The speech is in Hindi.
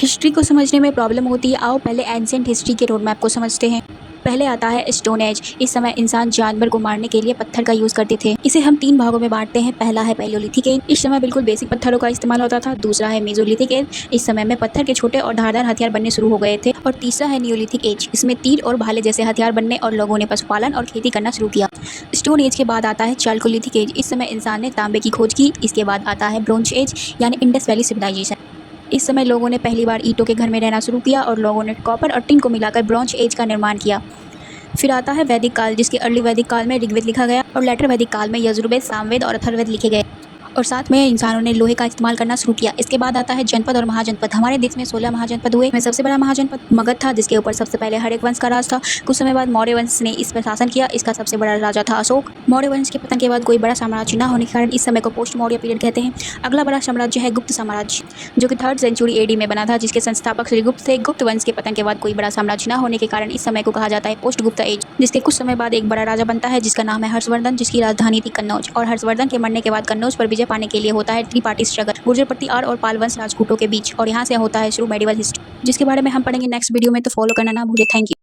हिस्ट्री को समझने में प्रॉब्लम होती है। आओ पहले एंशिएंट हिस्ट्री के रोड मैप को समझते हैं। पहले आता है स्टोन एज। इस समय इंसान जानवर को मारने के लिए पत्थर का यूज करते थे। इसे हम 3 भागों में बांटते हैं। पहला है पैलियोलिथिक एज। इस समय बिल्कुल बेसिक पत्थरों का इस्तेमाल होता था। दूसरा है मेसोलिथिक एज। इस समय में पत्थर के छोटे और धारदार हथियार बनने शुरू हो गए थे। और तीसरा है नियोलिथिक एज। इसमें तीर और भाले जैसे हथियार बनने और लोगों ने पशुपालन और खेती करना शुरू किया। स्टोन एज के बाद आता है चालकोलिथिक एज। इस समय इंसान ने तांबे की खोज की। इसके बाद आता है ब्रोंज एज यानी इंडस वैली सिविलाइजेशन। इस समय लोगों ने पहली बार ईंटों के घर में रहना शुरू किया और लोगों ने कॉपर और टिन को मिलाकर ब्रॉन्ज एज का निर्माण किया। फिर आता है वैदिक काल, जिसके अर्ली वैदिक काल में ऋग्वेद लिखा गया और लेटर वैदिक काल में यजुर्वेद, सामवेद और अथर्ववेद लिखे गए और साथ में इंसानों ने लोहे का इस्तेमाल करना शुरू किया। इसके बाद आता है जनपद और महाजनपद। हमारे देश में 16 महाजनपद हुए। में सबसे बड़ा महाजनपद मगध था, जिसके ऊपर सबसे पहले हड़प्पा वंश का राज था। कुछ समय बाद मौर्य वंश ने इस पर शासन किया। इसका सबसे बड़ा राजा था अशोक। मौर्य वंश के पतन के बाद कोई बड़ा साम्राज्य न होने के कारण इस समय को पोस्ट मौर्य पीरियड कहते हैं। अगला बड़ा साम्राज्य है गुप्त साम्राज्य, जो कि 3rd सेंचुरी AD में बना था, जिसके संस्थापक श्रीगुप्त थे। गुप्त वंश के पतन के बाद कोई बड़ा साम्राज्य न होने के कारण इस समय को कहा जाता है पोस्ट गुप्ता एज, जिसके कुछ समय बाद एक बड़ा राजा बनता है जिसका नाम है हर्षवर्धन, जिसकी राजधानी थी कन्नौज। और हर्षवर्धन के मरने के बाद कन्नौज पर विजय पाने के लिए होता है 3 पार्टी स्ट्रगल गुर्जर पट्टियार और पाल वंश राजपूतों के बीच। और यहाँ से होता है शुरू मेडिवल हिस्ट्री, जिसके बारे में हम पढ़ेंगे नेक्स्ट वीडियो में। तो फॉलो करना ना भूले। Thank you.